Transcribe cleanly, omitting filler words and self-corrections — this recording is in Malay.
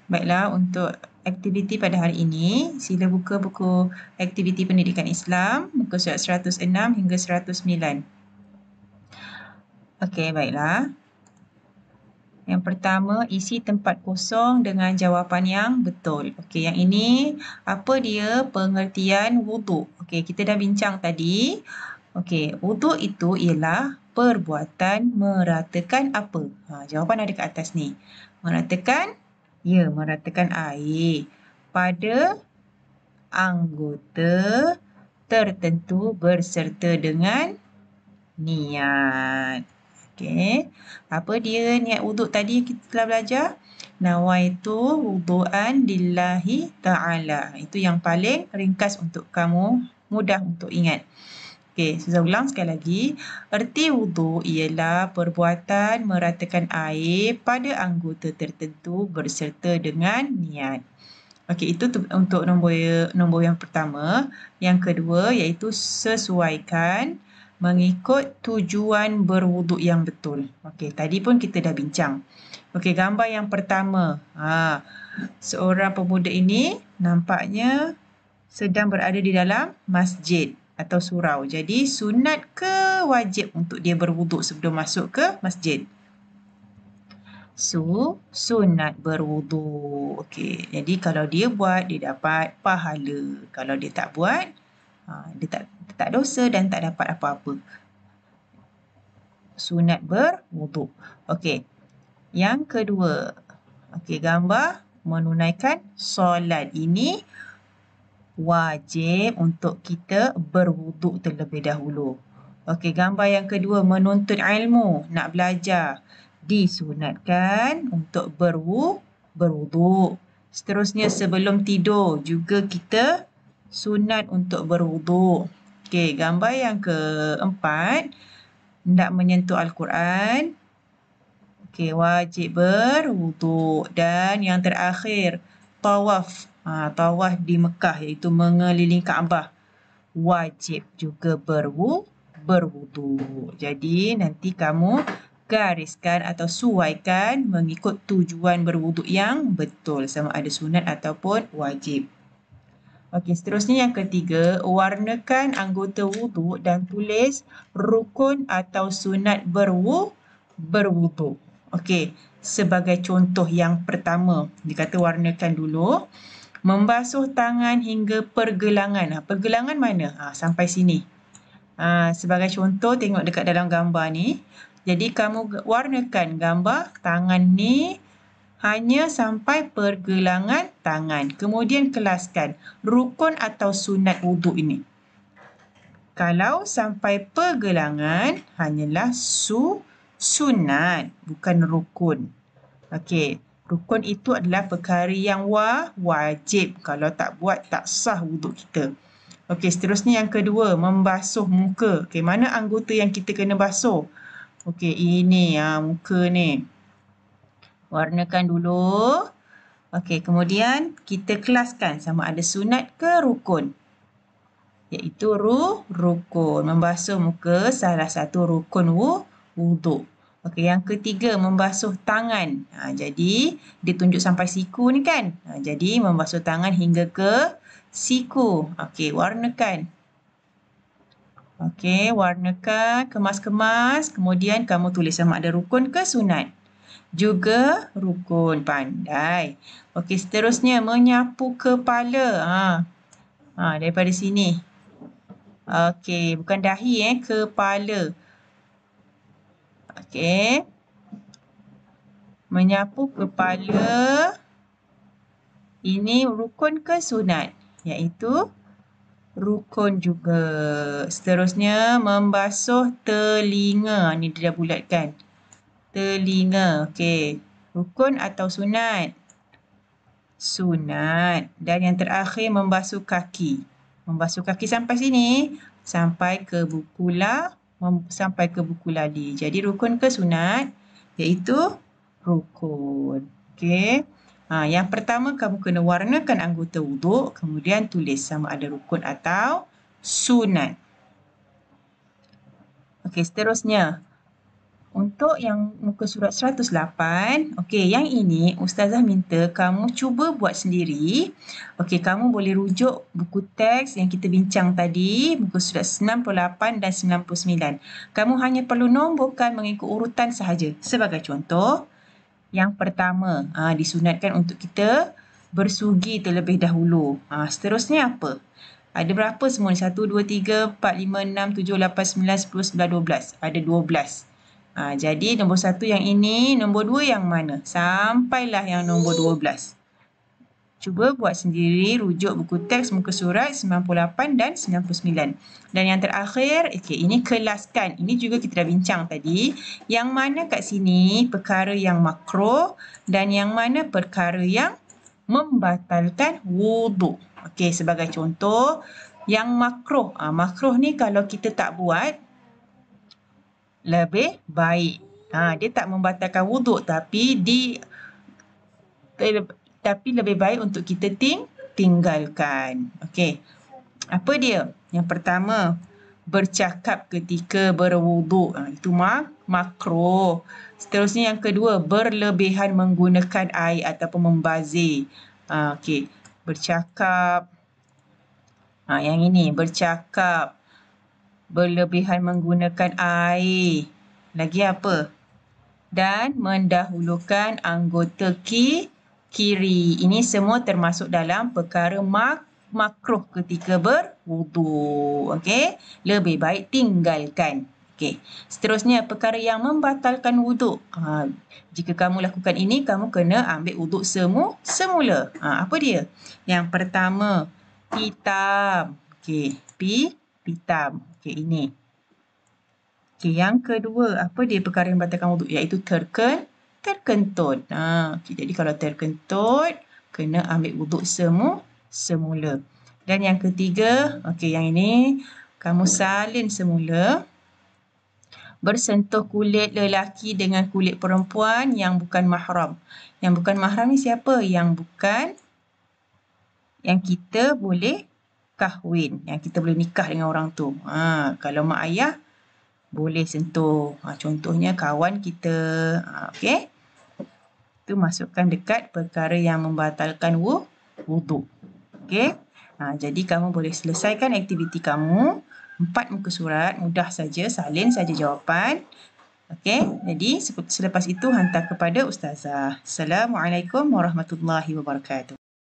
Baiklah, untuk aktiviti pada hari ini, sila buka buku aktiviti pendidikan Islam, muka surat 106 hingga 109. Okey, baiklah. Yang pertama, isi tempat kosong dengan jawapan yang betul. Okey, yang ini apa dia pengertian wuduk. Okey, kita dah bincang tadi. Okey, wuduk itu ialah perbuatan meratakan apa? Jawapan ada kat atas ni. Meratakan, ya, meratakan air pada anggota tertentu berserta dengan niat. Okey. Apa dia niat wuduk tadi kita telah belajar? Nawaitu wudu'an lillahi ta'ala. Itu yang paling ringkas untuk kamu, mudah untuk ingat. Okey, saya ulang sekali lagi. Erti wuduk ialah perbuatan meratakan air pada anggota tertentu berserta dengan niat. Okey, itu untuk nombor yang pertama. Yang kedua iaitu sesuaikan mengikut tujuan berwuduk yang betul. Okey, tadi pun kita dah bincang. Okey, gambar yang pertama. Seorang pemuda ini nampaknya sedang berada di dalam masjid atau surau. Jadi, sunat ke wajib untuk dia berwuduk sebelum masuk ke masjid? Sunat berwuduk. Okey, jadi kalau dia buat, dia dapat pahala. Kalau dia tak buat, dia tak dosa dan tak dapat apa-apa. Sunat berwuduk. Okey, yang kedua. Okey, gambar menunaikan solat. Ini wajib untuk kita berwuduk terlebih dahulu. Okey, gambar yang kedua, menuntut ilmu, nak belajar. Disunatkan untuk berwuduk. Seterusnya, sebelum tidur juga kita sunat untuk berwuduk. Okey, gambar yang keempat, hendak menyentuh Al-Quran. Okey, wajib berwuduk. Dan yang terakhir, tawaf. Tawaf di Mekah iaitu mengelilingi Kaabah. Wajib juga berwuduk. Jadi nanti kamu gariskan atau suaikan mengikut tujuan berwuduk yang betul, sama ada sunat ataupun wajib. Okey, seterusnya yang ketiga, warnakan anggota wuduk dan tulis rukun atau sunat berwuduk. Okey, sebagai contoh yang pertama, dikata warnakan dulu. Membasuh tangan hingga pergelangan. Pergelangan mana? Sampai sini. Sebagai contoh, tengok dekat dalam gambar ni. Jadi, kamu warnakan gambar tangan ni hanya sampai pergelangan tangan. Kemudian kelaskan rukun atau sunat wuduk ini. Kalau sampai pergelangan, hanyalah sunat, bukan rukun. Okey, rukun itu adalah perkara yang wajib. Kalau tak buat, tak sah wuduk kita. Okey, seterusnya yang kedua, membasuh muka. Okey, mana anggota yang kita kena basuh? Okey, ini muka ni. Warnakan dulu. Okey, kemudian kita kelaskan sama ada sunat ke rukun. Iaitu rukun. Membasuh muka salah satu rukun wuduk. Okey, yang ketiga, membasuh tangan. Jadi, dia tunjuk sampai siku ni kan. Jadi, membasuh tangan hingga ke siku. Okey, warnakan. Okey, warnakan, kemas-kemas. Kemudian kamu tulis sama ada rukun ke sunat. Juga rukun, pandai. Okey, seterusnya menyapu kepala. Daripada sini. Okey, bukan dahi kepala. Okey. Menyapu kepala. Ini rukun ke sunat? Iaitu rukun juga. Seterusnya membasuh telinga. Ni dia dah bulatkan. Telinga. Okey. Rukun atau sunat? Sunat. Dan yang terakhir membasuh kaki. Membasuh kaki sampai sini. Sampai ke buku lali. Jadi rukun ke sunat? Iaitu rukun. Okey. Yang pertama kamu kena warnakan anggota wuduk. Kemudian tulis sama ada rukun atau sunat. Okey, seterusnya. Untuk yang muka surat 108, okey, yang ini Ustazah minta kamu cuba buat sendiri. Okey, kamu boleh rujuk buku teks yang kita bincang tadi, muka surat 98 dan 99. Kamu hanya perlu nomborkan mengikut urutan sahaja. Sebagai contoh, yang pertama, disunatkan untuk kita bersugi terlebih dahulu. Seterusnya apa? Ada berapa semua ni? 1, 2, 3, 4, 5, 6, 7, 8, 9, 10, 11, 12. Ada 12. Jadi nombor 1 yang ini, nombor 2 yang mana? Sampailah yang nombor 12. Cuba buat sendiri, rujuk buku teks muka surat 98 dan 99. Dan yang terakhir, okey, ini kelaskan. Ini juga kita dah bincang tadi. Yang mana kat sini perkara yang makruh dan yang mana perkara yang membatalkan wuduk. Okey, sebagai contoh, yang makruh. Makruh ni kalau kita tak buat, lebih baik. Dia tak membatalkan wuduk tapi lebih baik untuk kita tinggalkan. Okey. Apa dia? Yang pertama, bercakap ketika berwuduk. Itu makruh. Seterusnya yang kedua, berlebihan menggunakan air ataupun membazir. Okey. Bercakap. Yang ini, bercakap. Berlebihan menggunakan air. Lagi apa? Dan mendahulukan anggota kiri. Ini semua termasuk dalam perkara makruh ketika berwuduk. Okey? Lebih baik tinggalkan. Okey. Seterusnya, perkara yang membatalkan wuduk. Jika kamu lakukan ini, kamu kena ambil wuduk semula. Apa dia? Yang pertama, pitam. Okey. Pitam. Okey, ini. Okey, yang kedua, apa dia perkara yang membatalkan wuduk? Iaitu terkentut. Okay, jadi kalau terkentut, kena ambil wuduk semula. Dan yang ketiga, okey, yang ini, kamu salin semula. Bersentuh kulit lelaki dengan kulit perempuan yang bukan mahram. Yang bukan mahram ni siapa? Yang kita boleh kahwin. Yang kita boleh nikah dengan orang tu. Kalau mak ayah, boleh sentuh. Contohnya kawan kita. Okey. Itu masukkan dekat perkara yang membatalkan wuduk. Okey. Jadi kamu boleh selesaikan aktiviti kamu. 4 muka surat. Mudah saja. Salin saja jawapan. Okey. Jadi selepas itu hantar kepada Ustazah. Assalamualaikum warahmatullahi wabarakatuh.